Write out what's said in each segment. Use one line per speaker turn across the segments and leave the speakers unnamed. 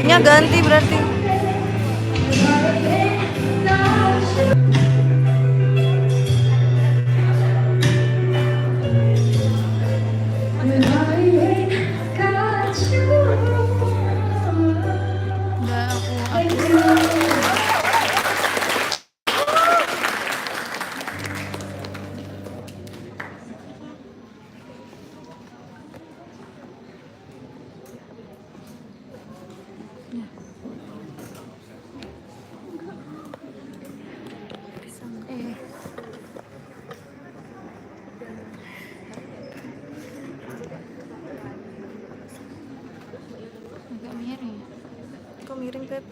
Nya ganti berarti. Udah aku hapus. Agak miring. Kok miring, Beb?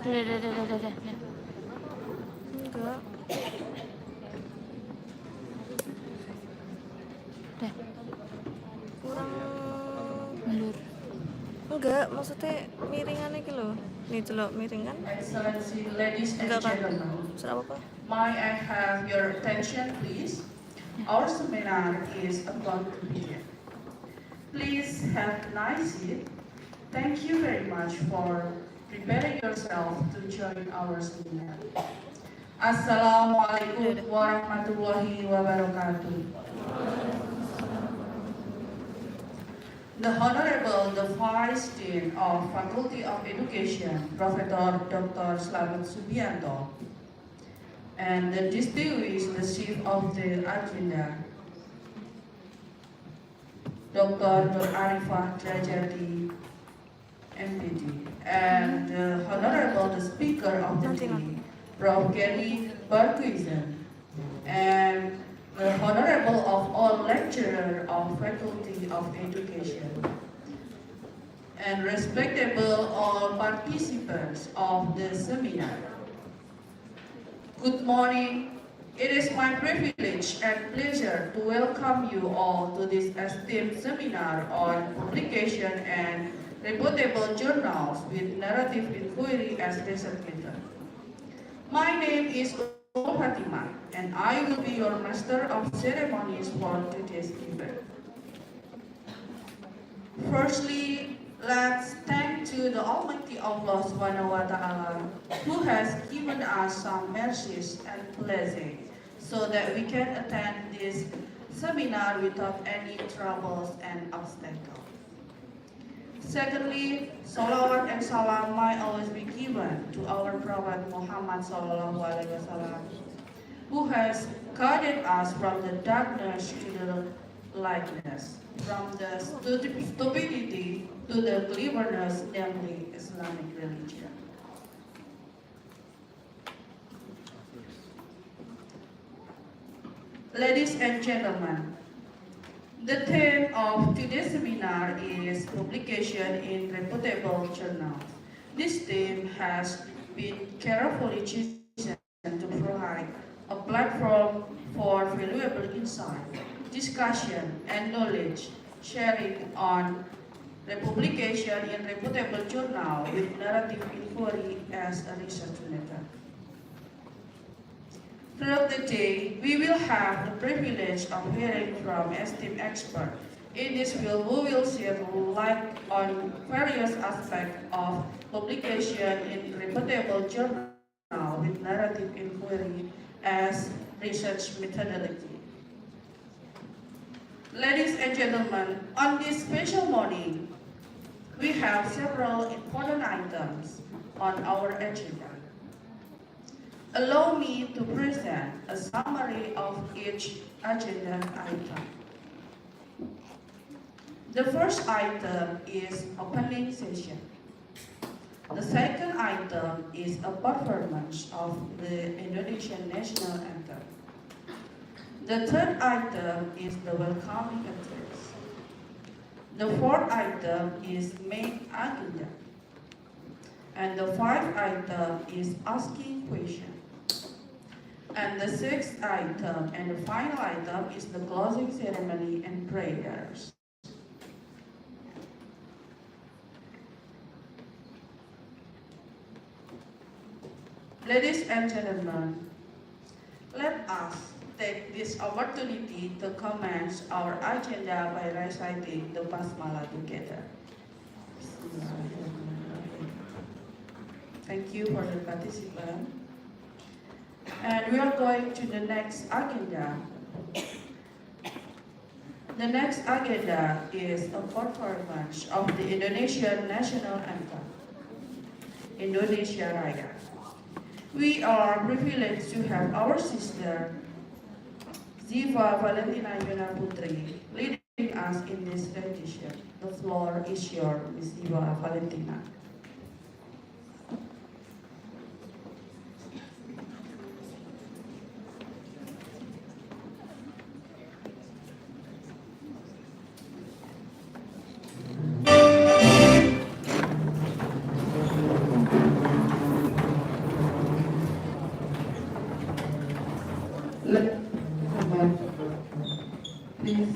Udah. Enggak. Udah. Kurang mundur. Enggak, maksudnya miringan iki lho. Nih celok miring kan?
Excellency, ladies and
Enggak kan?
gentlemen,
Serap apa?
may I have your attention, please? Our seminar is about to begin. Please have a nice seat. Thank you very much for preparing yourself to join our seminar. Assalamualaikum warahmatullahi wabarakatuh. The Honorable the Vice Dean of Faculty of Education, Professor Dr. Slamet Subianto, and the distinguished Chief of the Agenda, Dr. Nur Arifah Drajati, MPD, and the Honorable the Speaker of the day, Prof. Gary Barquizan, and the Honorable of all lecturer of Faculty of Education, and respectable all participants of the seminar. Good morning. It is my privilege and pleasure to welcome you all to this esteemed seminar on publication and reputable journals with narrative inquiry as research method. My name is Fatima, and I will be your master of ceremonies for today's event. Firstly, let's thank to the Almighty Allah Subhanahu wa Ta'ala, who has given us some mercies and blessings so that we can attend this seminar without any troubles and obstacles. Secondly, salawat and salam might always be given to our Prophet Muhammad Sallallahu Alaihi Wasallam, who has guided us from the darkness to the lightness, from the stupidity to the cleverness, namely Islamic religion. Ladies and gentlemen, the theme of today's seminar is publication in reputable journals. This theme has been carefully chosen to provide a platform for valuable insight, discussion, and knowledge sharing on the publication in reputable journal with narrative inquiry as a research method. Throughout the day, we will have the privilege of hearing from esteemed experts. In this field, we will shed light on various aspects of publication in reputable journal with narrative inquiry as research methodology. Ladies and gentlemen, on this special morning, we have several important items on our agenda. Allow me to present a summary of each agenda item. The first item is opening session. The second item is a performance of the Indonesian national anthem. The third item is the welcoming address. The fourth item is main agenda. And the fifth item is asking questions. And the sixth item and the final item is the closing ceremony and prayers. Ladies and gentlemen, Let us take this opportunity to commence our agenda by reciting the basmala together. Thank you for the participant. And we are going to the next agenda. The next agenda is a performance of the Indonesian national anthem, Indonesia Raya. We are privileged to have our sister, Ziva Valentina Yuna Putri, leading us in this rendition. The floor is yours, Ms. Ziva Valentina. Let, please.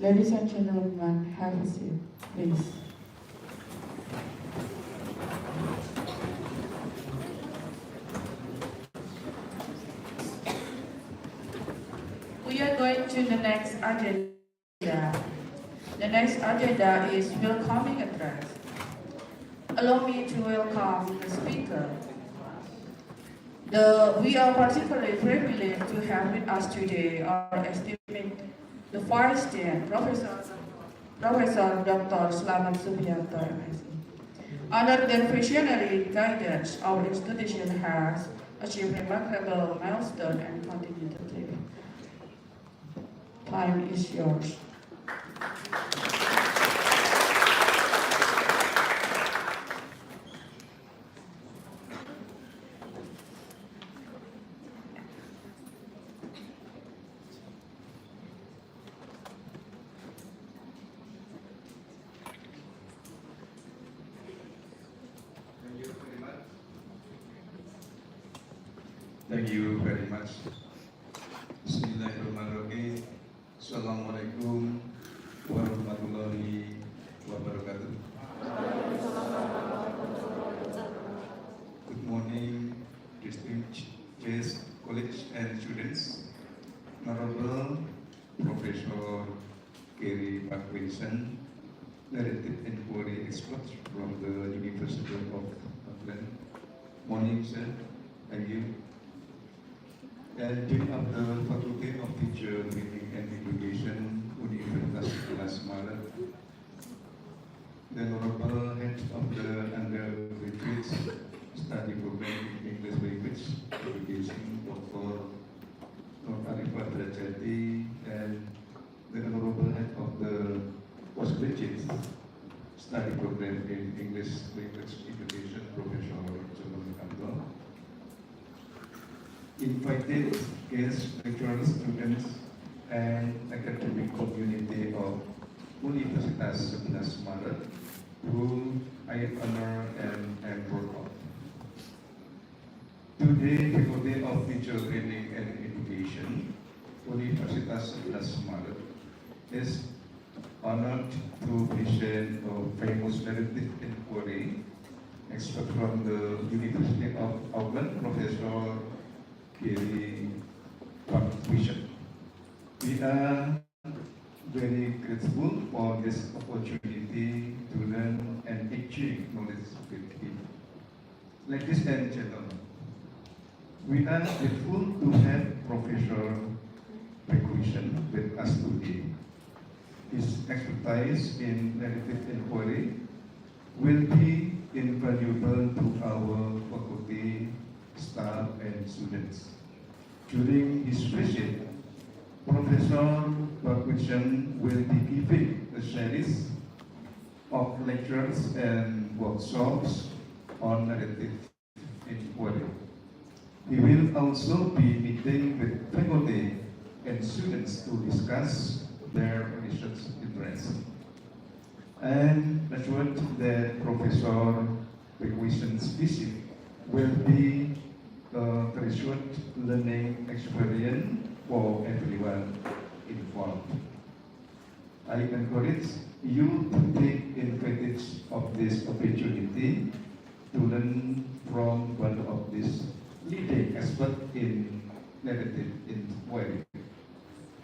Ladies and gentlemen, have a seat, please. We are going to the next agenda. The next agenda is welcoming address. Allow me to welcome the speaker. We are particularly privileged to have with us today our esteemed the Vice Dean, Professor Dr. Slamet Subianto, MSc. Under their visionary guidance, our institution has achieved remarkable milestone and continue to thrive. Time is yours.
Thank you very much. Bismillahirrahmanirrahim. Assalamualaikum warahmatullahi wabarakatuh. Good morning, distinguished colleagues and students. Honorable Professor Kerry Parkinson, Narrative Inquiry Expert from the University of Auckland. Morning, sir. Thank you. And Dean of the Faculty of Teacher Training and Education, Universitas Kelas Maret, the Honorable Head of the Undergraduate Study Program in English Language Education, Dr. Nur Arifat Derajati, and the Honorable Head of the Postgraduate study program in English language education, Professor John Campbell, invited guest lecturers, students, and academic community of Universitas 11 Maret, who I honor and am proud of. Today, Faculty of Teacher Training and Education, Universitas 11 Maret, is honored to present a famous narrative inquiry expert from the University of Auckland, Professor Gary Bishop. We are very grateful for this opportunity to learn and exchange knowledge with him. Ladies and gentlemen, we are grateful to have Professor Bishop with us today. His expertise in narrative inquiry will be invaluable to our faculty, staff, and students. During his visit, Professor Bishop will be giving a series of lectures and workshops on narrative inquiry. He will also be meeting with faculty and students to discuss their research interests. And assured that Professor Bishop's visit will be a treasured learning experience for everyone involved. I encourage you to take advantage of this opportunity to learn from one of these leading experts in narrative inquiry.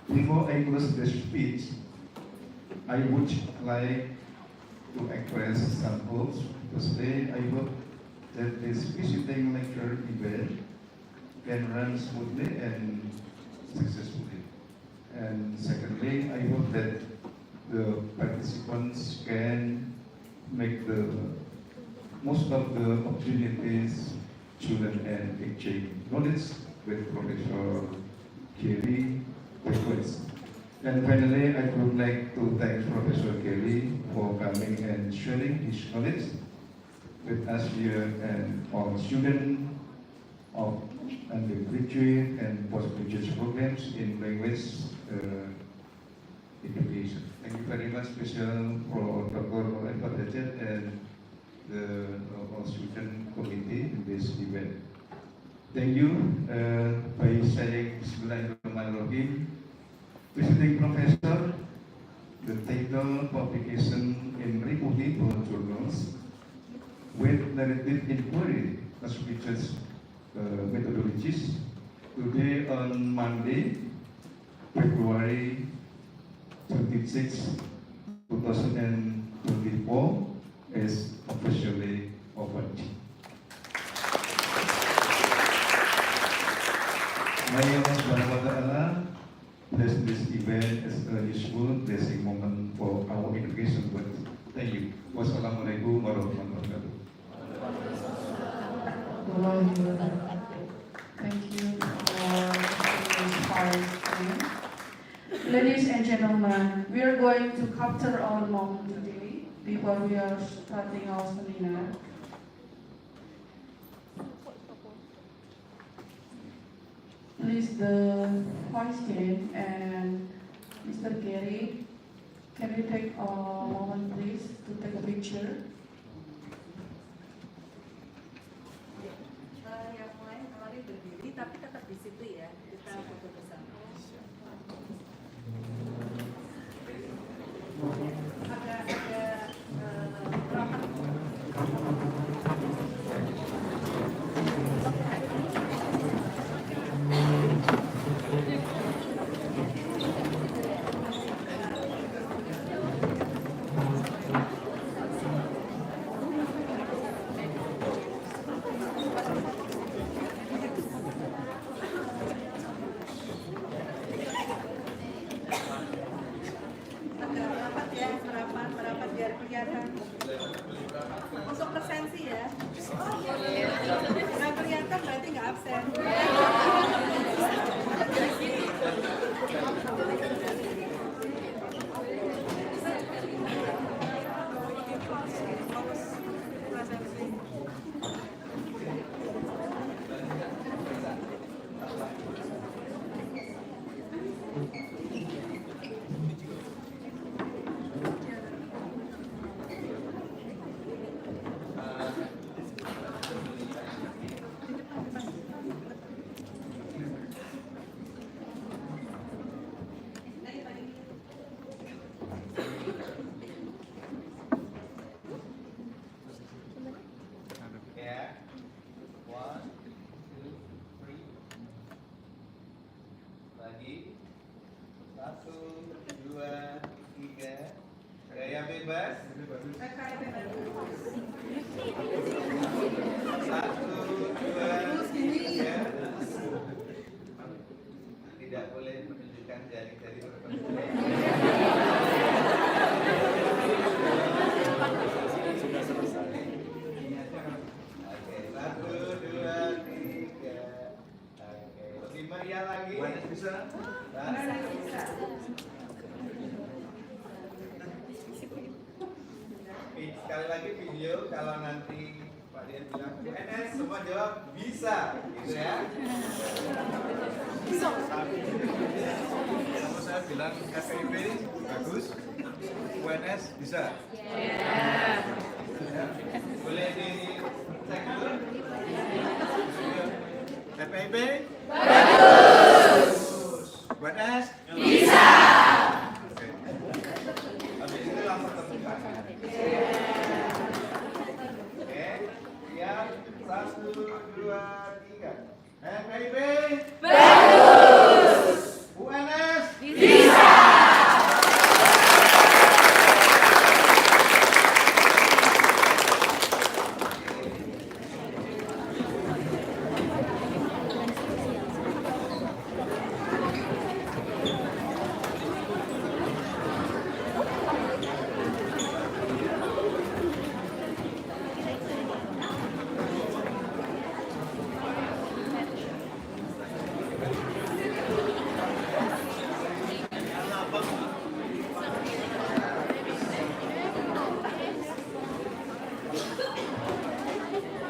Before I close the speech, I would like to express some hopes. Firstly, I hope that this visiting lecture event can run smoothly and successfully. And secondly, I hope that the participants can make the most of the opportunities to learn and exchange knowledge with Professor Gary. And finally, I would like to thank Professor Kelly for coming and sharing his knowledge with us here and all students of undergraduate and postgraduate programs in language education. Thank you very much, special for Dr. Eva and the all student committee in this event. Thank you. By saying Bismillahirrahmanirrahim, visiting professor, the title publication in reputable journals with narrative inquiry auspicious methodologies. Today on Monday, February 26, 2024 is officially opened. May Allah Subhanahu wa Ta'ala bless this event as a useful blessing moment for our education. Thank you. Wassalamualaikum warahmatullahi wabarakatuh.
Thank you for this inspiring speech. Ladies and gentlemen, we are going to capture our moment today before we are starting our seminar. Please, the Vice Dean and Mr. Gary, can we take a moment, please, to take a picture?
Yang lain kemarin berdiri, tapi tetap di situ ya, kita foto bersama. Ada berapa?
bebas.
KKIP bagus.
1, 2, 3. Tidak boleh menunjukkan jari-jari tertentu. Oke, 1, 2, 3. Oke, lebih meriah lagi. Bisa?
Bisa.
Sekali lagi video, kalau nanti Pak Dian bilang NS, semua jawab bisa, gitu ya. Kalau saya bilang FIP bagus, UNS bisa. Boleh dicek dulu. FIP bagus. UNS bisa. Oke. Habis itu langsung temukan. Oke, siap. 1, 2, 3. FIP bagus. UNS bisa.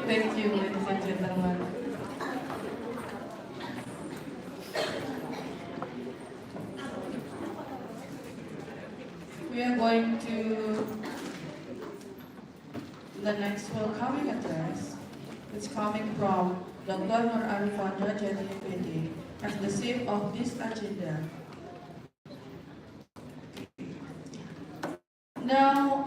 Thank you, ladies and gentlemen. We are going to the next welcoming address. It's coming from Dr. Nur Arifandra Jadi PD as the chief of this agenda. Now,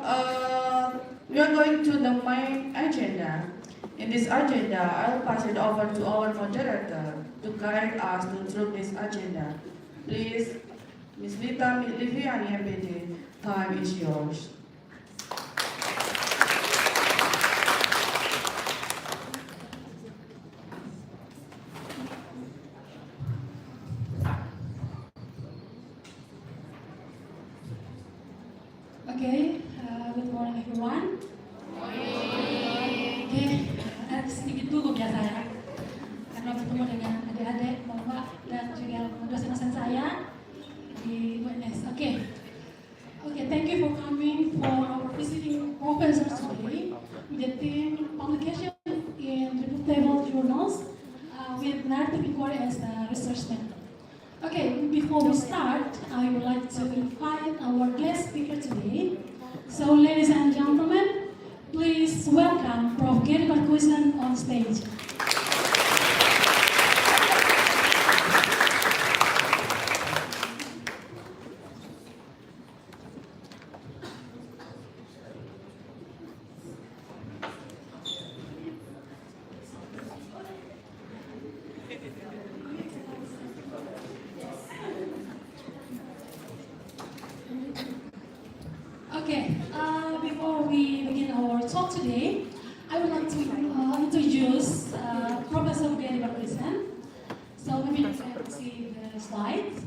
we are going to the main agenda. In this agenda, I'll pass it over to our moderator to guide us through this agenda. Please, Ms. Lita Liviani, MPD, time is yours.
Okay, good morning everyone. Oke, sedikit dulu biasa ya, karena bertemu dengan adik-adik, bapak, dan juga dosen-dosen saya di UNS. Oke, thank you for coming for our visiting professors today with the theme publication in reputable journals with narrative inquiry as a research method. Okay, before we start, I would like to invite our guest speaker today. So, ladies and gentlemen, please welcome Prof. Gary Markusen on stage. Okay, before we begin our talk today, I would like to introduce Professor Gary Markusen. So maybe you can see the slides.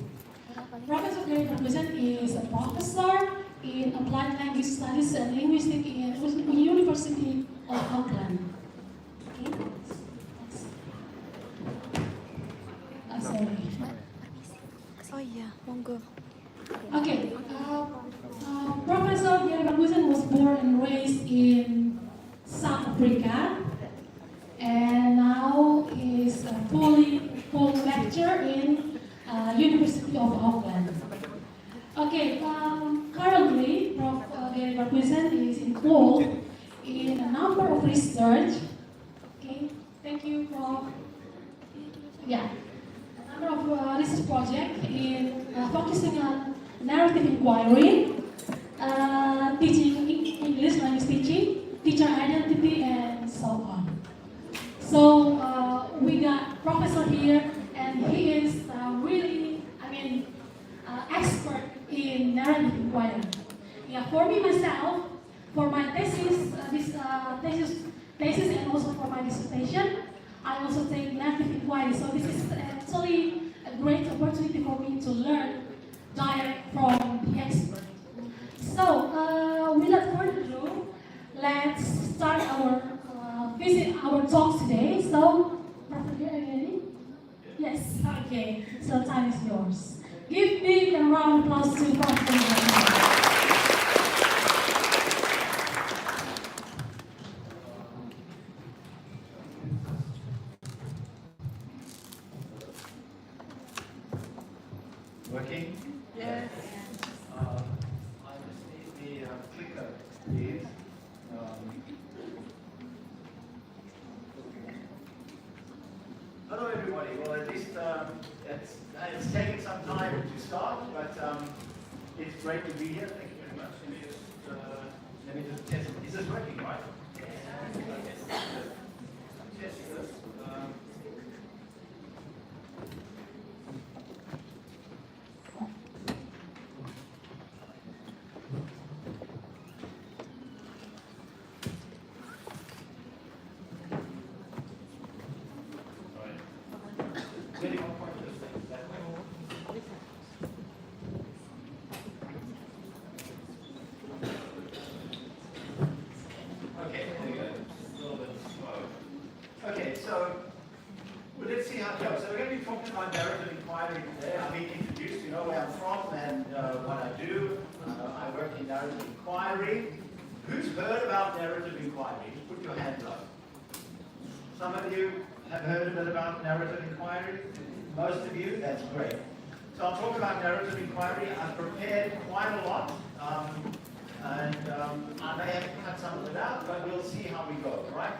Professor Gary Markusen is a professor in Applied Language Studies and Linguistics in University of Auckland. Okay. Sorry.
Oh iya, monggo.
Okay, Professor Gary Markusen was born and raised in South Africa, and now is a full lecturer in University of Auckland. Okay, currently, Prof. Gary Markusen is involved in a number of research. Okay, thank you, Prof. Yeah, a number of research projects in focusing on narrative inquiry, teaching English language teaching, teacher identity, and so on. So we got professor here, and he is really, expert in narrative inquiry. He has for me myself, for my thesis, thesis and also for my dissertation, I also take narrative inquiry. So this is actually a great opportunity for me to learn direct from the expert. So without further ado, let's start our our talk today. So, Professor, are you ready? Yes. Okay. So time is yours. Give big and round applause to Professor.
Working?
Yes.
I just need the clicker, please. Hello, everybody. Well, at least it's taken some time to start, but it's great to be here. Thank you very much. Let me just test. Is this working, right? Yes. Test this. Getting on point of this thing. That way. Okay, there we go. A little bit slow. Okay, so well, let's see how it goes. So we're going to be talking about narrative inquiry today. I'm being introduced, you know where I'm from and what I do. I work in narrative inquiry. Who's heard about narrative inquiry? Put your hands up. Some of you have heard a bit about narrative inquiry? Most of you? That's great. So I'll talk about narrative inquiry. I've prepared quite a lot, and I may have to cut some of it out, but we'll see how we go, right?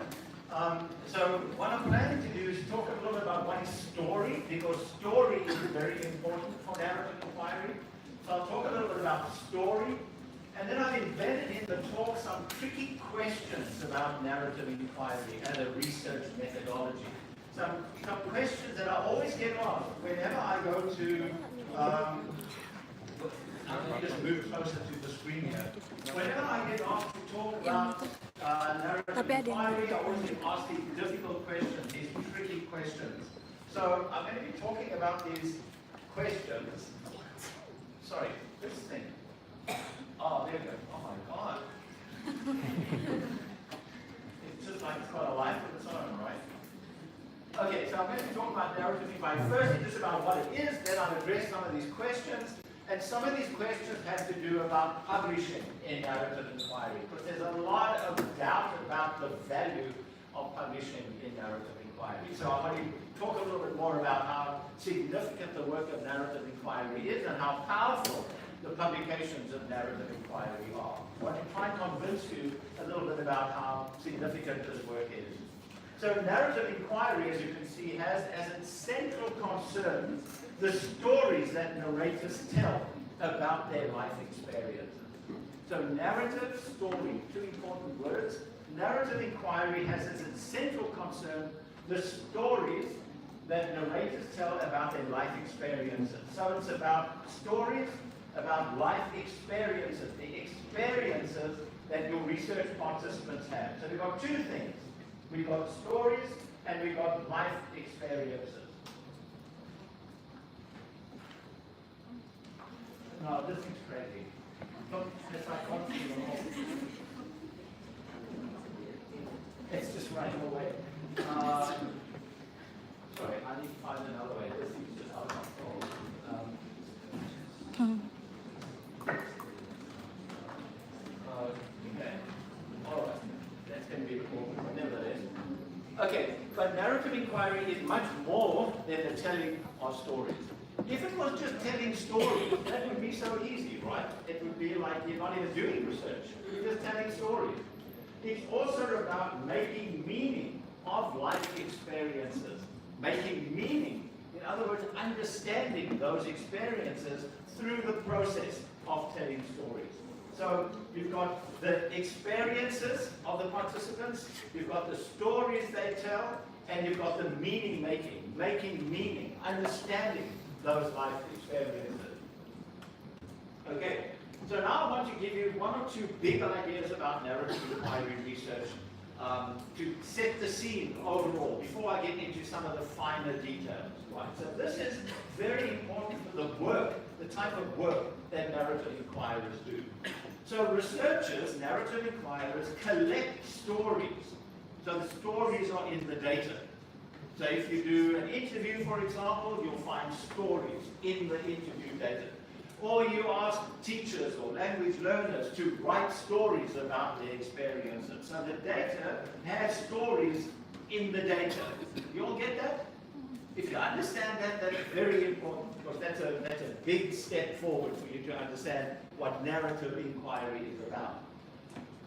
So what I'm planning to do is talk a little bit about what is story, because story is very important for narrative inquiry. So I'll talk a little bit about story, and then I've embedded in the talk some tricky questions about narrative inquiry and a research methodology. Some questions that I always get asked whenever I go to, let me just move closer to the screen here. Whenever I get asked to talk about narrative inquiry, I always get asked these difficult questions, these tricky questions. So I'm going to be talking about these questions. Sorry, this thing. Oh, there we go. Oh my God. It's just like it's got a life of its own, right? Okay, so I'm going to be talking about narrative inquiry. Firstly, just about what it is, then I'll address some of these questions. And some of these questions have to do about publishing in narrative inquiry, because there's a lot of doubt about the value of publishing in narrative inquiry. So I want to talk a little bit more about how significant the work of narrative inquiry is and how powerful the publications of narrative inquiry are. I want to try and convince you a little bit about how significant this work is. So narrative inquiry, as you can see, has as its central concern the stories that narrators tell about their life experiences. So narrative, story, two important words. Narrative inquiry has as its central concern the stories that narrators tell about their life experiences. So it's about stories, about life experiences, the experiences that your research participants have. So we've got two things. We've got stories and we've got life experiences. No, this is crazy. It's like constantly on hold. It's just running away. Sorry, I need to find another way. This is just out of control. Okay. All right. That's going to be recorded, nevertheless. Okay, but narrative inquiry is much more than the telling of stories. If it was just telling stories, that would be so easy, right? It would be like you're not even doing research. You're just telling stories. It's also about making meaning of life experiences. Making meaning. In other words, understanding those experiences through the process of telling stories. So you've got the experiences of the participants, you've got the stories they tell, and you've got the meaning making. Making meaning, understanding those life experiences. Okay, So now I want to give you one or two big ideas about narrative inquiry research to set the scene overall before I get into some of the finer details. Right? So this is very important for the work, the type of work that narrative inquirers do. So researchers, narrative inquirers, collect stories. So the stories are in the data. So if you do an interview, for example, you'll find stories in the interview data. Or you ask teachers or language learners to write stories about their experiences. So the data has stories in the data. You all get that? If you understand that, that's very important, because that's a big step forward for you to understand what narrative inquiry is about.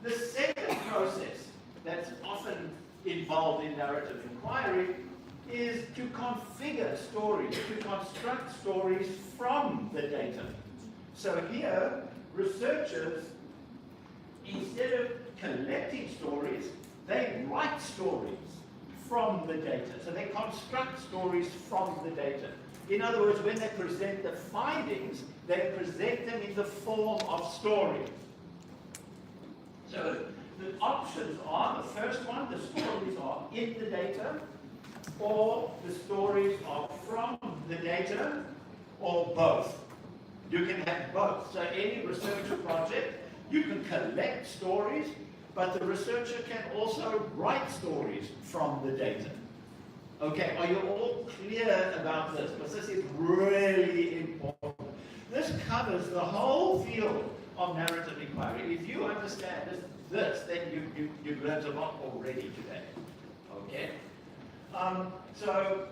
The second process that's often involved in narrative inquiry is to configure stories, to construct stories from the data. So here, researchers, instead of collecting stories, they write stories from the data. So they construct stories from the data. In other words, when they present the findings, they present them in the form of stories. So the options are, the first one, the stories are in the data, or the stories are from the data, or both. You can have both. So any research project, you can collect stories, but the researcher can also write stories from the data. Okay, are you all clear about this? Because this is really important. This covers the whole field of narrative inquiry. If you understand this, then you've learned a lot already today. Okay? So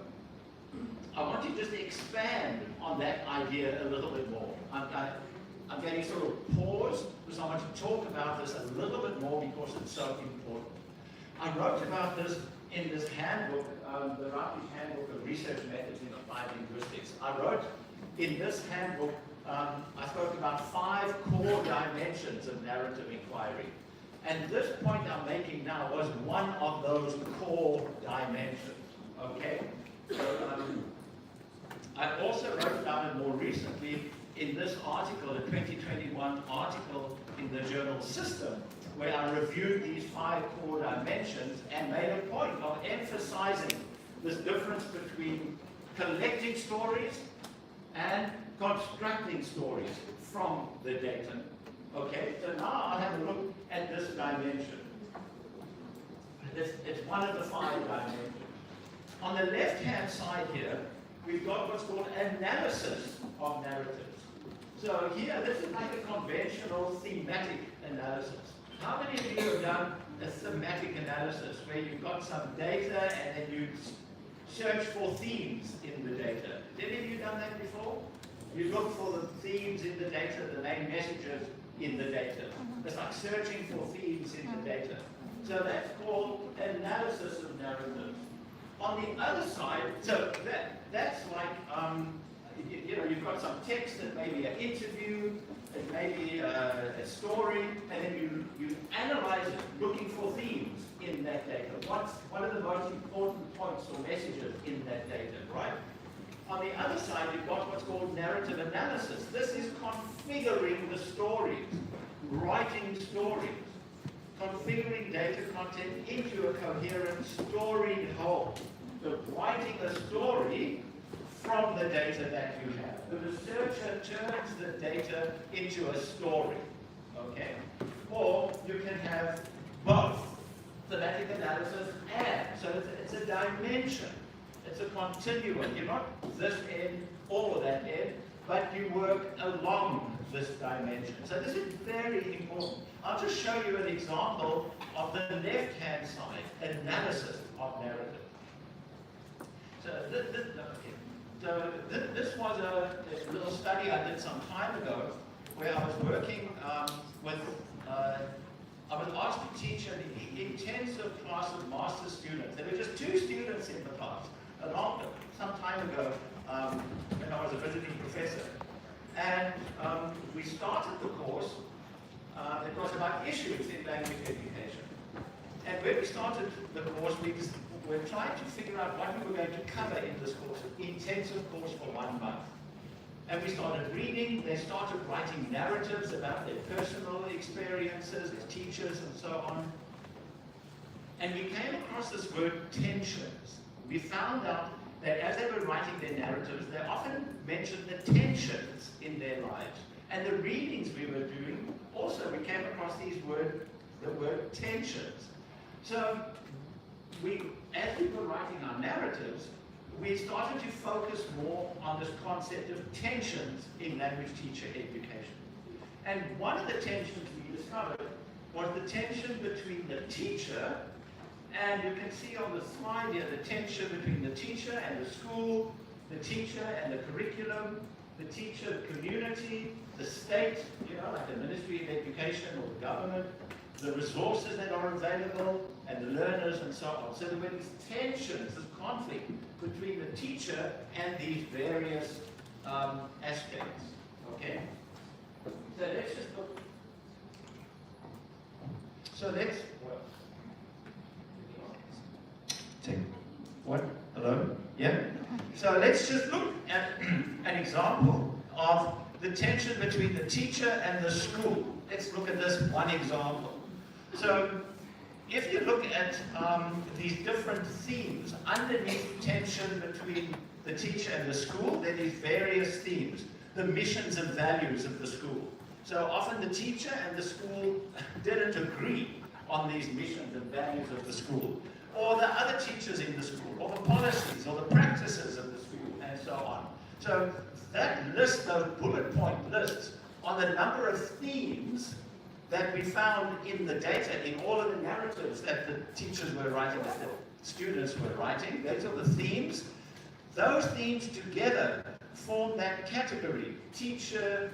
I want to just expand on that idea a little bit more. I'm going to sort of pause because I want to talk about this a little bit more because it's so important. I wrote about this in this handbook, the Reputable Handbook of Research Methods in Applied Linguistics. I wrote in this handbook, I spoke about 5 core dimensions of narrative inquiry. And this point I'm making now was one of those core dimensions. Okay? So, I also wrote about it more recently in this article, a 2021 article in the journal System, where I reviewed these 5 core dimensions and made a point of emphasizing this difference between collecting stories and constructing stories from the data. Okay, so now I'll have a look at this dimension. It's one of the 5 dimensions. On the left-hand side here, we've got what's called analysis of narratives. So here, this is like a conventional thematic analysis. How many of you have done a thematic analysis where you've got some data and then you search for themes in the data? Have any of you done that before? You look for the themes in the data, the main messages in the data. It's like searching for themes in the data. So that's called analysis of narratives. On the other side, so that's like, you've got some text that may be an interview, it may be a story, and then you analyze it looking for themes in that data. What are the most important points or messages in that data, right? On the other side, you've got what's called narrative analysis. This is configuring the stories, writing stories, configuring data content into a coherent storied whole. So writing a story from the data that you have. The researcher turns the data into a story, okay? Or you can have both, thematic analysis and, so it's a dimension. It's a continuum. You're not this end or that end, but you work along this dimension. So this is very important. I'll just show you an example of the left-hand side, analysis of narrative. So this was a little study I did some time ago where I was working with, I was asked to teach an intensive class of master's students. There were just 2 students in the class, some time ago when I was a visiting professor. And we started the course, it was about issues in language education. And when we started the course, we were trying to figure out what we were going to cover in this course, an intensive course for 1 month. And we started reading, they started writing narratives about their personal experiences as teachers and so on. And we came across this word tensions. We found out that as they were writing their narratives, they often mentioned the tensions in their lives. And the readings we were doing, also we came across the word tensions. So as we were writing our narratives, we started to focus more on this concept of tensions in language teacher education. And one of the tensions we discovered was the tension between the teacher, and you can see on the slide here, the tension between the teacher and the school, the teacher and the curriculum, the teacher community, the state, like the Ministry of Education or the government, the resources that are available, and the learners and so on. So there were these tensions, this conflict between the teacher and these various aspects. Okay? So let's just look. Take what? Hello? Yeah? So let's just look at an example of the tension between the teacher and the school. Let's look at this one example. So if you look at these different themes, underneath tension between the teacher and the school, there are these various themes, the missions and values of the school. So often the teacher and the school didn't agree on these missions and values of the school, or the other teachers in the school, or the policies, or the practices of the school, and so on. So that list, those bullet point lists, on the number of themes that we found in the data, in all of the narratives that the teachers were writing, that the students were writing. Those are the themes. Those themes together form that category, teacher,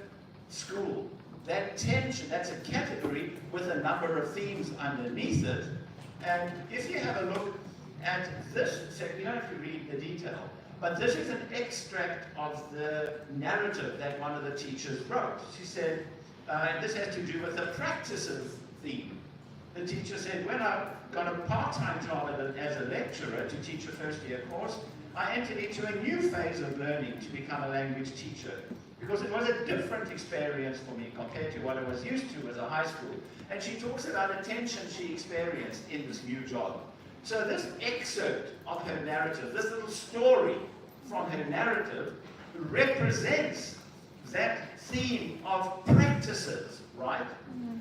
school. That tension, that's a category with a number of themes underneath it. And if you have a look at this, so you don't have to read the detail, but this is an extract of the narrative that one of the teachers wrote. She said, this has to do with the practices theme. The teacher said, when I got a part-time job as a lecturer to teach a first-year course, I entered into a new phase of learning to become a language teacher, because it was a different experience for me compared to what I was used to as a high school. And she talks about a tension she experienced in this new job. So this excerpt of her narrative, this little story from her narrative, represents that theme of practices, right?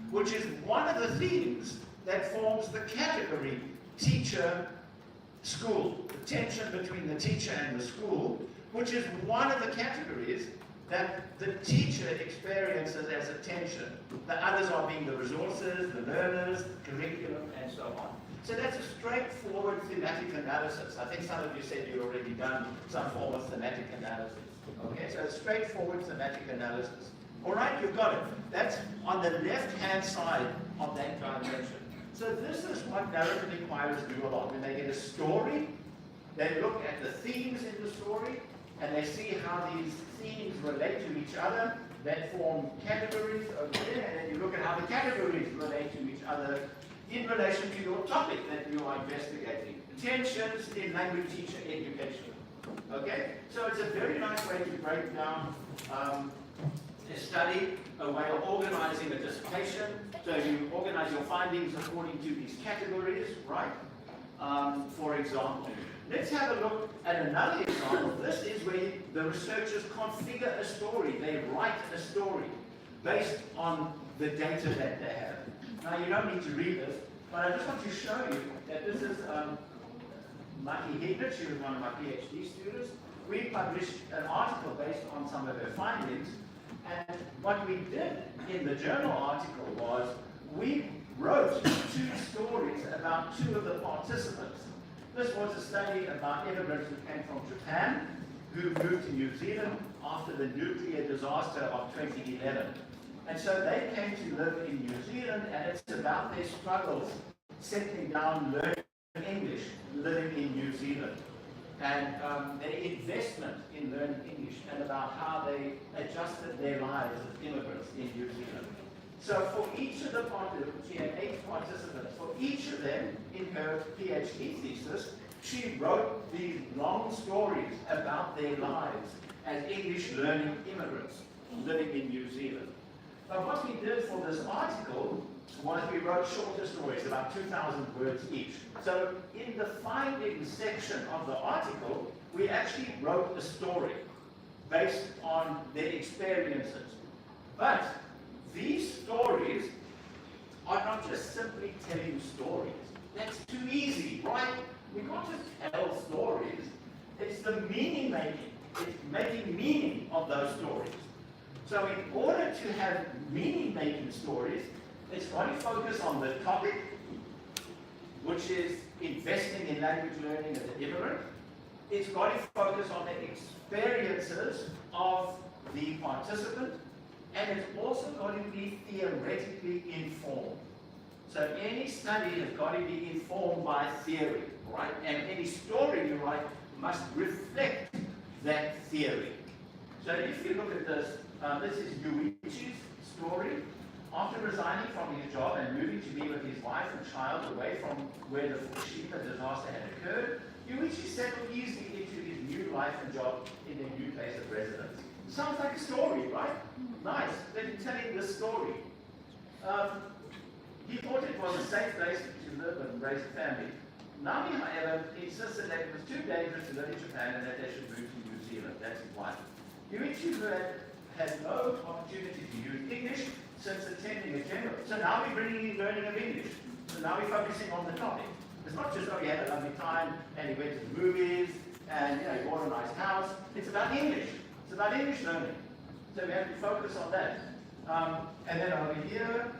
Which is one of the themes that forms the category teacher-school, the tension between the teacher and the school, which is one of the categories that the teacher experiences as a tension. The others are being the resources, the learners, the curriculum, and so on. So that's a straightforward thematic analysis. I think some of you said you'd already done some form of thematic analysis. Okay, so it's straightforward thematic analysis. All right, you've got it. That's on the left-hand side of that dimension. So this is what narrative inquiries do a lot. When they get a story, they look at the themes in the story, and they see how these themes relate to each other. That form categories over there, and then you look at how the categories relate to each other in relation to your topic that you are investigating. Tensions in language teacher education. Okay? So it's a very nice way to break down a study, a way of organizing a dissertation. So you organize your findings according to these categories, right? For example. Let's have a look at another example. This is where the researchers configure a story. They write a story based on the data that they have. Now, you don't need to read this, but I just want to show you that this is Maki Hignet. She was one of my PhD students. We published an article based on some of her findings. And what we did in the journal article was we wrote 2 stories about 2 of the participants. This was a study about immigrants who came from Japan, who moved to New Zealand after the nuclear disaster of 2011. And so they came to live in New Zealand, and it's about their struggles settling down, learning English, living in New Zealand, and their investment in learning English, and about how they adjusted their lives as immigrants in New Zealand. So for each of the participants, she had 8 participants. For each of them, in her PhD thesis, she wrote these long stories about their lives as English learning immigrants living in New Zealand. But what we did for this article was we wrote shorter stories, about 2,000 words each. So in the findings section of the article, we actually wrote a story based on their experiences. But these stories are not just simply telling stories. That's too easy, right? We can't just tell stories. It's the meaning making. It's making meaning of those stories. So in order to have meaning making stories, it's got to focus on the topic, which is investing in language learning as an immigrant. It's got to focus on the experiences of the participant, and it's also got to be theoretically informed. So any study has got to be informed by theory, right? And any story you write must reflect that theory. So if you look at this, this is Yuichi's story. After resigning from his job and moving to be with his wife and child away from where the Fukushima disaster had occurred, Yuichi settled easily into his new life and job in their new place of residence. Sounds like a story, right? Nice. They're telling this story. He thought it was a safe place to live and raise a family. Nami, however, insisted that it was too dangerous to live in Japan and that they should move to New Zealand. That's his wife. Yuichi had no opportunity to use English since attending a general. So now we're bringing in learning of English. So now we're focusing on the topic. It's not just, oh, he had a lovely time and he went to the movies and he bought a nice house. It's about English. It's about English learning. So we have to focus on that. And then over here,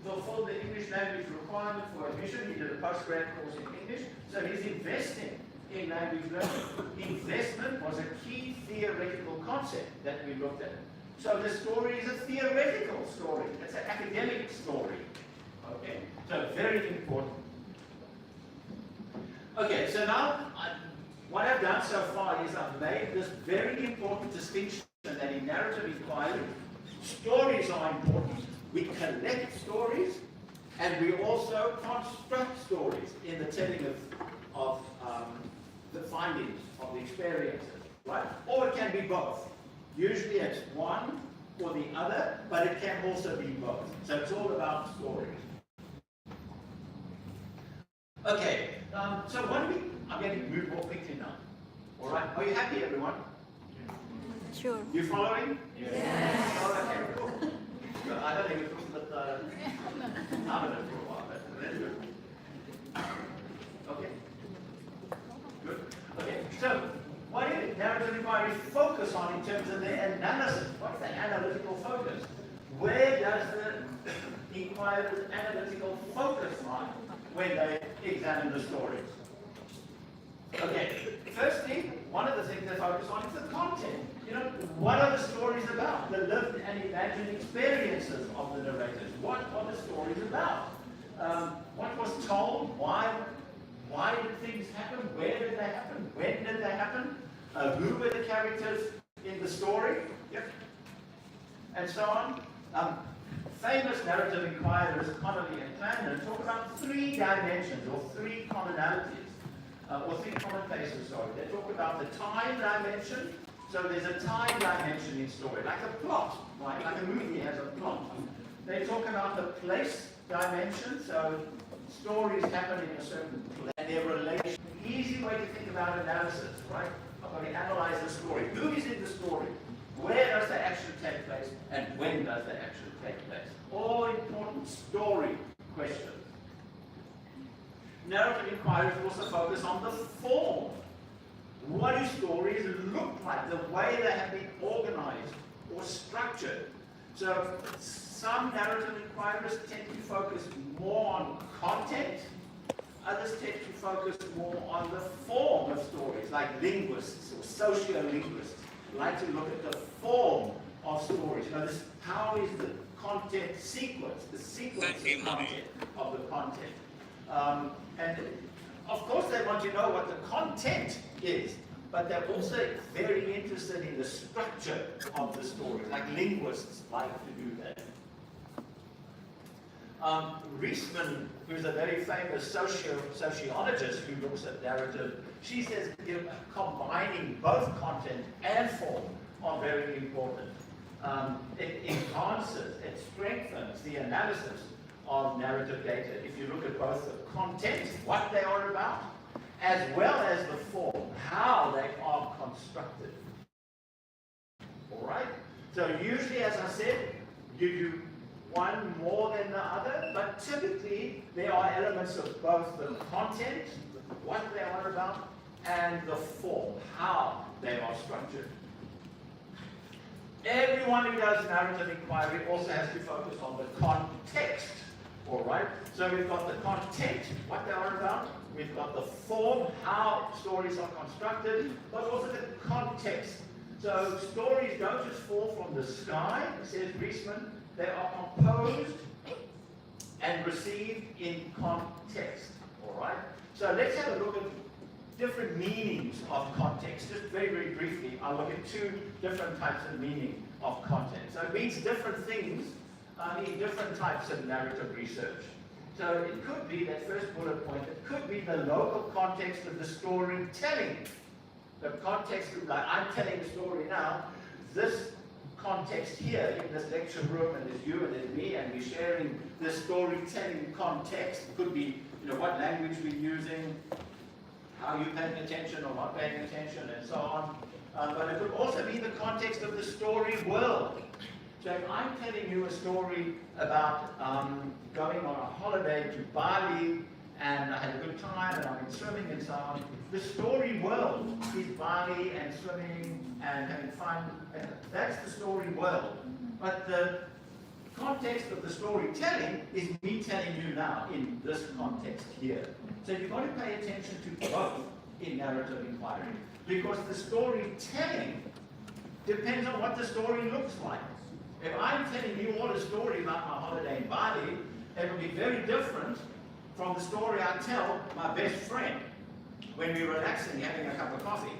fulfill the English language requirement for admission. He did a postgrad course in English. So he's investing in language learning. Investment was a key theoretical concept that we looked at. So the story is a theoretical story. It's an academic story. Okay, so very important. Okay, so now what I've done so far is I've made this very important distinction that in narrative inquiry, stories are important. We collect stories, and we also construct stories in the telling of the findings of the experiences, right? Or it can be both. Usually it's one or the other, but it can also be both. So it's all about stories. Okay, so I'm going to move more quickly now. All right, are you happy, everyone?
Sure.
You following? Yes. Oh, okay, cool. So I don't think it's cool, but I've been for a while. That's good. Okay. Good. Okay. So, what did narrative inquiry focus on in terms of the analysis? What's the analytical focus? Where does the inquirer's analytical focus lie when they examine the stories? Okay. Firstly, one of the things they focus on is the content. You know, what are the stories about? The lived and imagined experiences of the narrators. What are the stories about? What was told? Why did things happen? Where did they happen? When did they happen? Who were the characters in the story? Yep. And so on. Famous narrative inquirers, Connolly and Clandon, talk about three dimensions or three commonalities. Or three common places, sorry. They talk about the time dimension. So there's a time dimension in story, like a plot, right? Like a movie has a plot. They talk about the place dimension, so stories happen in a certain place and their relation. Easy way to think about analysis, right? I'm going to analyze the story. Who is in the story? Where does the action take place? And when does the action take place? All important story questions. Narrative inquiries also focus on the form. What do stories look like? The way they have been organized or structured. So some narrative inquirers tend to focus more on content. Others tend to focus more on the form of stories, like linguists or sociolinguists like to look at the form of stories. You know, how is the content sequence, the sequence of content of the content. And of course they want to know what the content is, but they're also very interested in the structure of the story, like linguists like to do that. Riesman, who's a very famous sociologist who looks at narrative, she says combining both content and form are very important. It enhances, it strengthens the analysis of narrative data if you look at both the content, what they are about, as well as the form, how they are constructed. All right? So usually, as I said, you do one more than the other, but typically there are elements of both the content, what they are about, and the form, how they are structured. Everyone who does narrative inquiry also has to focus on the context. All right? So we've got the content, what they are about. We've got the form, how stories are constructed, but also the context. So stories don't just fall from the sky, says Riesman. They are composed and received in context. All right? So let's have a look at different meanings of context. Just very, very briefly, I'll look at two different types of meaning of content. So it means different things in different types of narrative research. So it could be, that first bullet point, it could be the local context of the storytelling. The context of, like I'm telling a story now, this context here in this lecture room, and there's you and there's me, and we're sharing this storytelling context. It could be, what language we're using, how you're paying attention or not paying attention, and so on. But it could also be the context of the story world. So if I'm telling you a story about going on a holiday to Bali, and I had a good time, and I went swimming and so on, the story world is Bali and swimming and having fun. And that's the story world. But the context of the storytelling is me telling you now in this context here. So you've got to pay attention to both in narrative inquiry, because the storytelling depends on what the story looks like. If I'm telling you all a story about my holiday in Bali, it will be very different from the story I tell my best friend when we're relaxing, having a cup of coffee.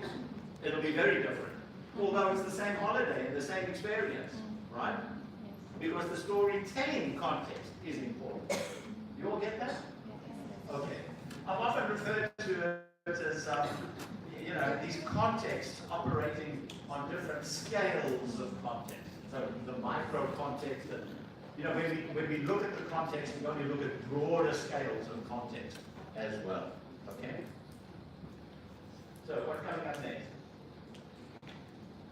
It'll be very different. Although it's the same holiday and the same experience, right? Because the storytelling context is important. You all get that? Okay. I've often referred to it as, these contexts operating on different scales of context. So the micro context, and when we look at the context, we've got to look at broader scales of context as well. Okay? So what's coming up next?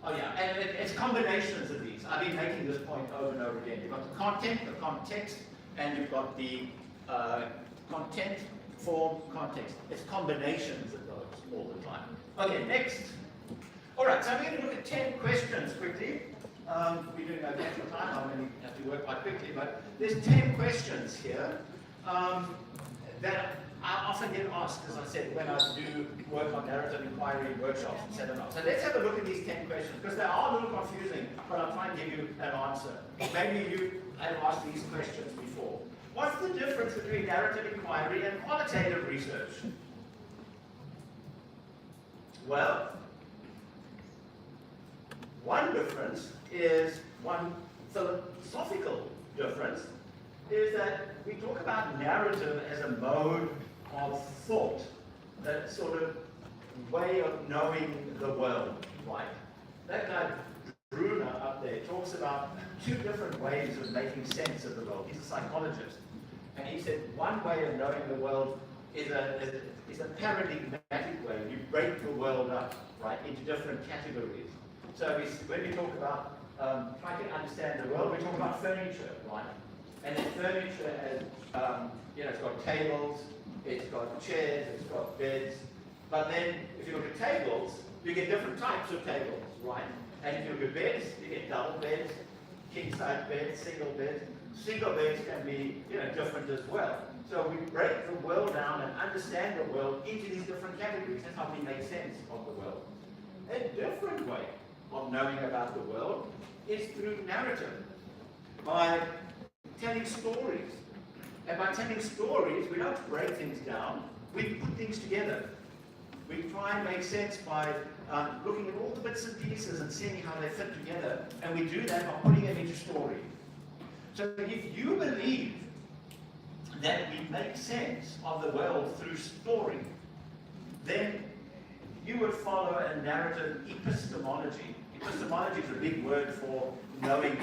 Oh yeah, and it's combinations of these. I've been making this point over and over again. You've got the content, the context, and you've got the content, form, context. It's combinations of those all the time. Okay, next. All right, so I'm going to look at 10 questions quickly. We're doing okay for time. I'm going to have to work quite quickly, but there's 10 questions here that I often get asked, as I said, when I do work on narrative inquiry workshops and seminars. So let's have a look at these 10 questions, because they are a little confusing, but I'll try and give you an answer. Maybe you have asked these questions before. What's the difference between narrative inquiry and qualitative research? Well, one difference is, one philosophical difference, is that we talk about narrative as a mode of thought, that sort of way of knowing the world, right? That guy, Bruner, up there, talks about two different ways of making sense of the world. He's a psychologist. And he said one way of knowing the world is a paradigmatic way. You break the world up, right, into different categories. So when we talk about trying to understand the world, we talk about furniture, right? And then furniture has, it's got tables, it's got chairs, it's got beds. But then if you look at tables, you get different types of tables, right? And if you look at beds, you get double beds, king-size beds, single beds. Single beds can be, different as well. So we break the world down and understand the world into these different categories. That's how we make sense of the world. A different way of knowing about the world is through narrative, by telling stories. And by telling stories, we don't break things down, we put things together. We try and make sense by looking at all the bits and pieces and seeing how they fit together, and we do that by putting it into story. So if you believe that we make sense of the world through story, then you would follow a narrative epistemology. Epistemology is a big word for knowing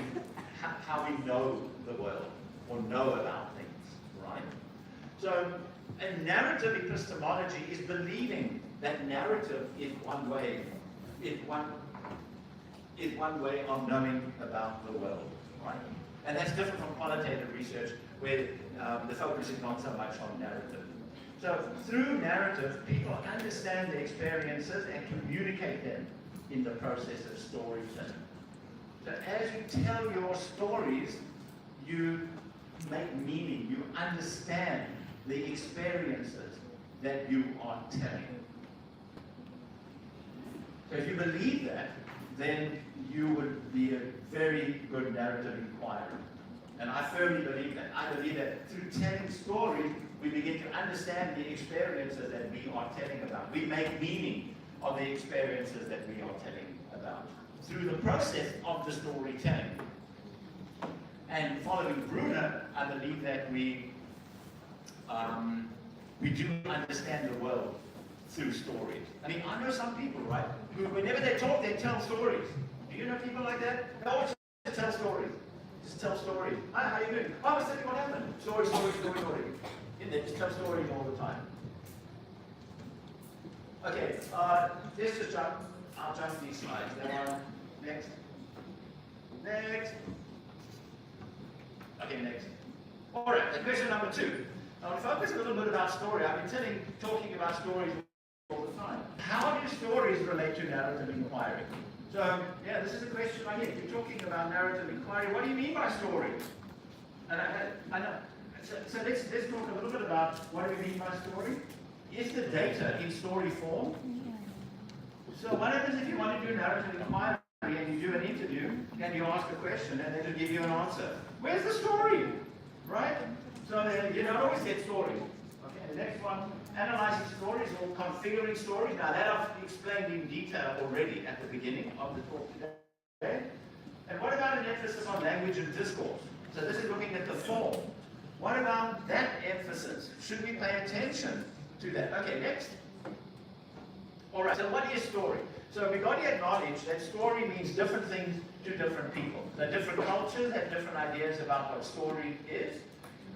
how we know the world or know about things, right? So a narrative epistemology is believing that narrative is one way, is one way of knowing about the world, right? And that's different from qualitative research, where the focus is not so much on narrative. So through narrative, people understand their experiences and communicate them in the process of storytelling. So as you tell your stories, you make meaning, you understand the experiences that you are telling. So if you believe that, then you would be a very good narrative inquirer. And I firmly believe that. I believe that through telling stories, we begin to understand the experiences that we are telling about. We make meaning of the experiences that we are telling about through the process of the storytelling. And following Bruner, I believe that we do understand the world through stories. I mean, I know some people, right, who whenever they talk, they tell stories. Do you know people like that? They always just tell stories. Just tell stories. Hi, how are you doing? Oh, I was thinking what happened. Story, story, story, story. And they just tell stories all the time. Okay, let's just jump. I'll jump these slides. Next. Next. Okay, next. All right, and question number 2. I want to focus a little bit about story. I've been talking about stories all the time. How do stories relate to narrative inquiry? So, yeah, this is a question I get. You're talking about narrative inquiry. What do you mean by story? And I know. So let's talk a little bit about what do we mean by story. Is the data in story form? So what happens if you want to do narrative inquiry and you do an interview and you ask a question and they just give you an answer? Where's the story? Right? So you don't always get stories. Okay, the next one, analyzing stories or configuring stories. Now that I've explained in detail already at the beginning of the talk today. And what about an emphasis on language and discourse? So this is looking at the form. What about that emphasis? Should we pay attention to that? Okay, next. All right, so what is story? So we've got to acknowledge that story means different things to different people. The different cultures have different ideas about what story is.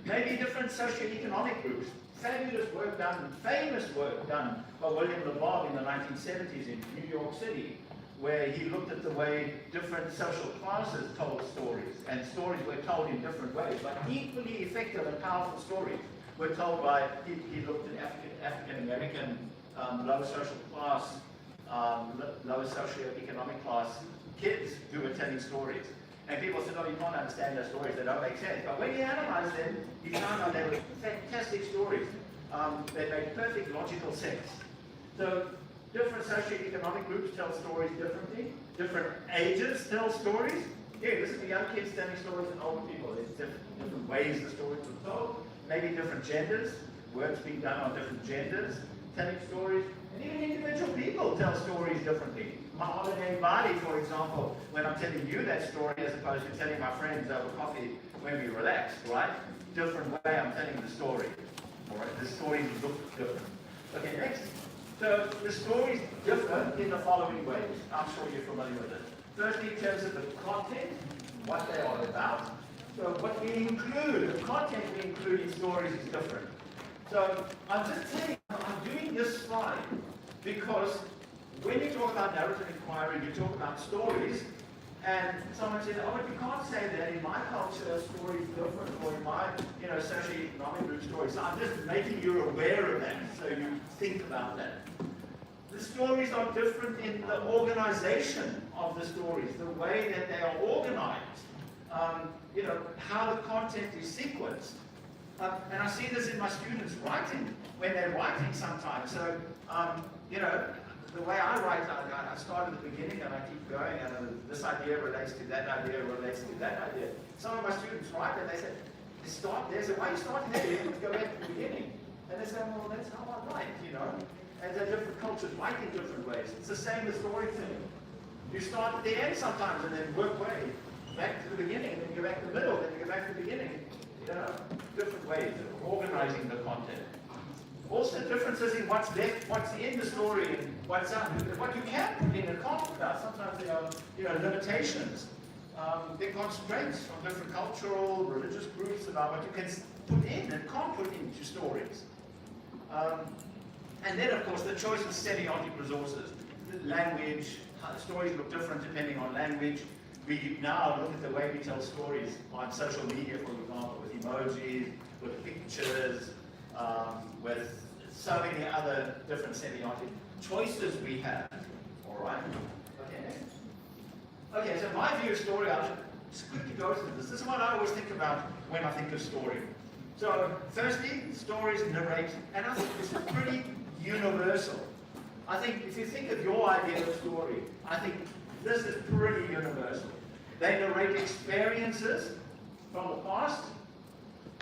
Maybe different socioeconomic groups. Fabulous work done, famous work done by William LeBob in the 1970s in New York City, where he looked at the way different social classes told stories, and stories were told in different ways, but equally effective and powerful stories were told by, he looked at African American, lower social class, lower socioeconomic class kids who were telling stories. And people said, oh, you can't understand those stories, they don't make sense. But when you analyze them, you found out they were fantastic stories. They made perfect logical sense. So different socioeconomic groups tell stories differently. Different ages tell stories. Here, this is the young kids telling stories and older people. There's different ways the stories are told. Maybe different genders, works being done on different genders, telling stories. And even individual people tell stories differently. My holiday in Bali, for example, when I'm telling you that story as opposed to telling my friends over coffee when we relax, right? Different way I'm telling the story. All right, the stories look different. Okay, next. So the stories differ in the following ways. I'm sure you're familiar with it. Firstly, in terms of the content, what they are about. So what we include, the content we include in stories is different. So I'm just saying, I'm doing this slide because when you talk about narrative inquiry, you talk about stories, and someone says, oh, but you can't say that in my culture, a story is different, or in my, socioeconomic group story. So I'm just making you aware of that, so you think about that. The stories are different in the organization of the stories, the way that they are organized, how the content is sequenced. And I see this in my students writing, when they're writing sometimes. So, the way I write, I start at the beginning and I keep going, and this idea relates to that idea, relates to that idea. Some of my students write and they say, there's a way you start there, you have to go back to the beginning. And they say, well, that's how I write, And there are different cultures write in different ways. It's the same with storytelling. You start at the end sometimes and then work way back to the beginning, and then you go back to the middle, then you go back to the beginning. Different ways of organizing the content. Also differences in what's left, what's in the story, and what's out, what you can put in and can't put out. Sometimes there are limitations. There are constraints from different cultural, religious groups about what you can put in and can't put into stories. And then, of course, the choice of semiotic resources. The language, stories look different depending on language. We now look at the way we tell stories on social media, for example, with emojis, with pictures, with so many other different semiotic choices we have. All right? Okay. Okay, so my view of story, I'll just quickly go through this. This is what I always think about when I think of story. So, firstly, stories narrate, and I think this is pretty universal. I think if you think of your idea of story, I think this is pretty universal. They narrate experiences from the past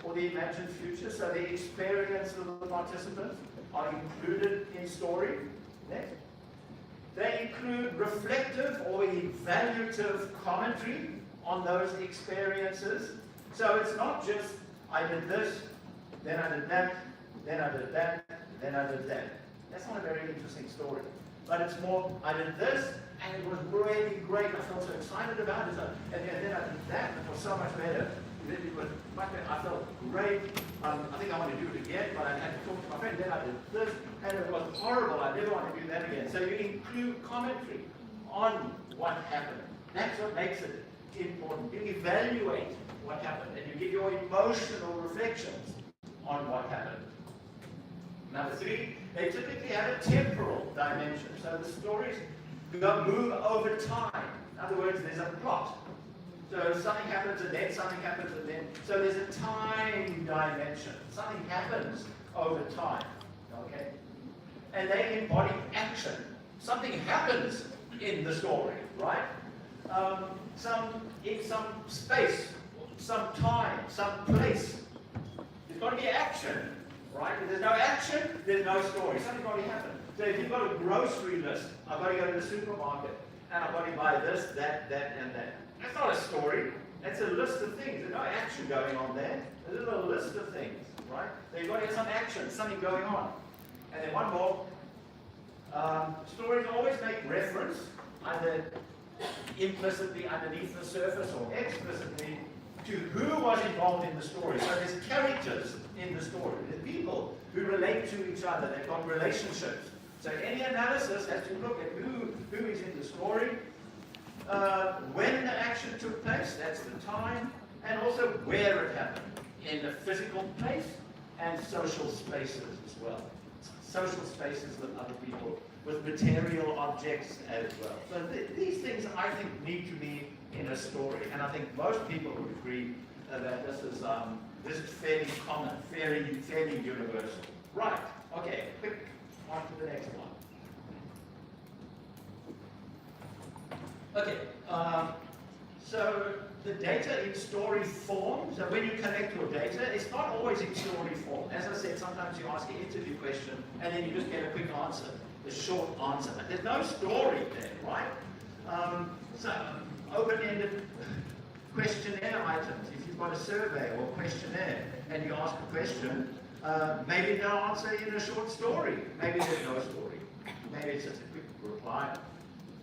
or the imagined future, so the experience of the participants are included in story. Next. They include reflective or evaluative commentary on those experiences. So it's not just, I did this, then I did that, then I did that, then I did that. That's not a very interesting story. But it's more, I did this, and it was really great. I felt so excited about it. And then I did that, and it was so much better. It was much better. I felt great. I think I want to do it again, but I had to talk to my friend. Then I did this, and it was horrible. I never want to do that again. So you include commentary on what happened. That's what makes it important. You evaluate what happened, and you give your emotional reflections on what happened. Number 3, they typically have a temporal dimension. So the stories move over time. In other words, there's a plot. So something happens and then something happens and then. So there's a time dimension. Something happens over time. Okay? And they embody action. Something happens in the story, right? In some space, some time, some place. There's got to be action, right? If there's no action, there's no story. Something's got to happen. So if you've got a grocery list, I've got to go to the supermarket and I've got to buy this, that, and that. That's not a story. That's a list of things. There's no action going on there. There's a list of things, right? So you've got to have some action, something going on. And then one more. Stories always make reference, either implicitly underneath the surface or explicitly, to who was involved in the story. So there's characters in the story. There's people who relate to each other. They've got relationships. So any analysis has to look at who is in the story, when the action took place, that's the time, and also where it happened, in the physical place and social spaces as well. Social spaces with other people, with material objects as well. So these things, I think, need to be in a story, and I think most people would agree that this is fairly common, fairly universal. Right, okay, quick, on to the next one. Okay, so the data in story form, so when you collect your data, it's not always in story form. As I said, sometimes you ask an interview question and then you just get a quick answer, a short answer. But there's no story there, right? So, open-ended questionnaire items. If you've got a survey or questionnaire and you ask a question, maybe they'll answer in a short story. Maybe there's no story. Maybe it's just a quick reply.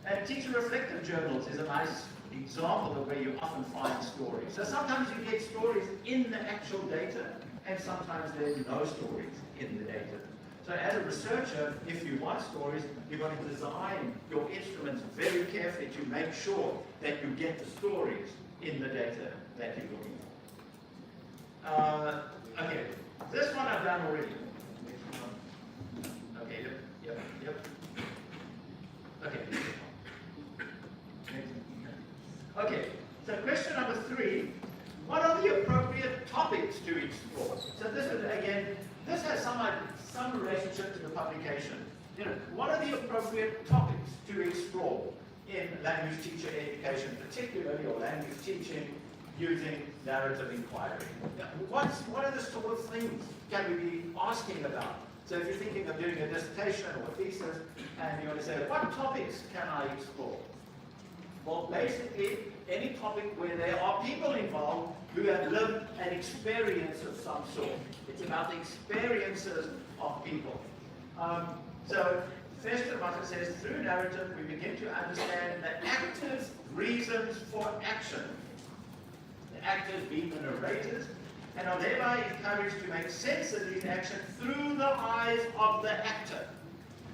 And teacher reflective journals is a nice example of where you often find stories. So sometimes you get stories in the actual data, and sometimes there's no stories in the data. So as a researcher, if you want stories, you've got to design your instruments very carefully to make sure that you get the stories in the data that you're looking for. Okay, this one I've done already. Okay, yep. Okay. Okay, so question number 3, what are the appropriate topics to explore? So this is, again, this has some relationship to the publication. You know, what are the appropriate topics to explore in language teacher education, particularly or language teaching using narrative inquiry? What are the sort of things can we be asking about? So if you're thinking of doing a dissertation or a thesis, and you want to say, what topics can I explore? Well, basically, any topic where there are people involved who have lived an experience of some sort. It's about the experiences of people. So Festermacher says, through narrative, we begin to understand the actors' reasons for action. The actors being the narrators, and are thereby encouraged to make sense of these actions through the eyes of the actor.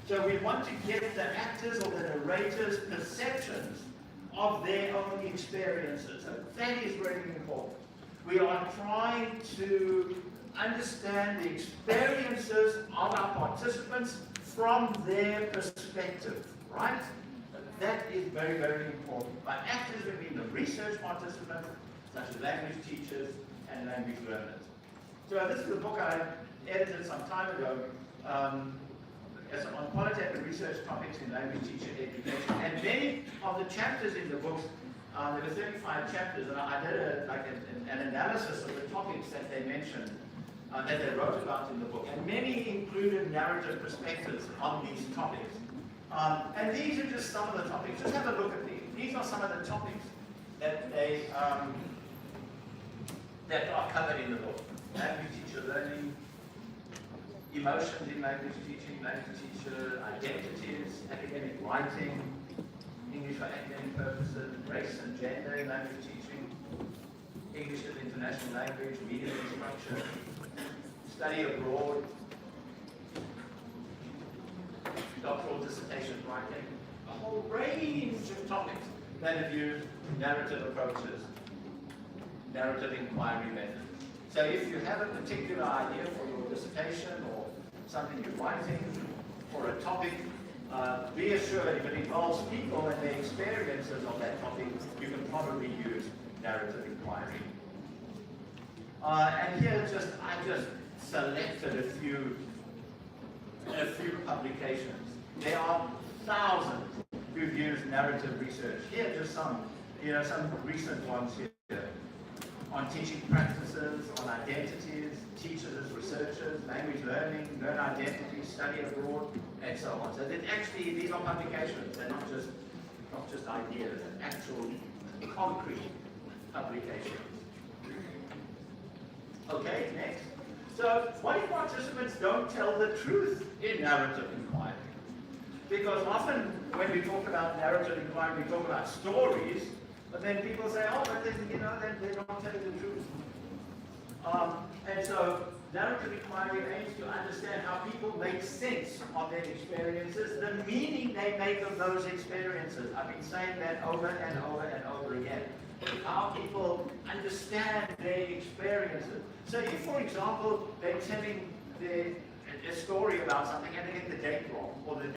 So we want to get the actors or the narrators' perceptions of their own experiences. So that is really important. We are trying to understand the experiences of our participants from their perspective, right? That is very, very important. By actors, we mean the research participants, such as language teachers and language learners. So this is a book I edited some time ago. It's on qualitative research topics in language teacher education. And many of the chapters in the books, there were 35 chapters, and I did an analysis of the topics that they mentioned, that they wrote about in the book. And many included narrative perspectives on these topics. And these are just some of the topics. Just have a look at these. These are some of the topics that they that are covered in the book. Language teacher learning, emotions in language teaching, language teacher identities, academic writing, English for academic purposes, race and gender in language teaching, English as international language, media instruction, study abroad, doctoral dissertation writing, a whole range of topics that have used narrative approaches, narrative inquiry methods. So if you have a particular idea for your dissertation or something you're writing for a topic, be assured if it involves people and their experiences of that topic, you can probably use narrative inquiry. And here I just selected a few publications. There are thousands who've used narrative research. Here are just some recent ones here. On teaching practices, on identities, teachers as researchers, language learning, learn identity, study abroad, and so on. So that actually these are publications, they're not just ideas, they're actual concrete publications. Okay, next. So what if participants don't tell the truth in narrative inquiry? Because often when we talk about narrative inquiry, we talk about stories, but then people say, oh, but then, they don't tell you the truth. And so narrative inquiry aims to understand how people make sense of their experiences, the meaning they make of those experiences. I've been saying that over and over and over again. How people understand their experiences. So if, for example, they're telling a story about something and they get the date wrong, or the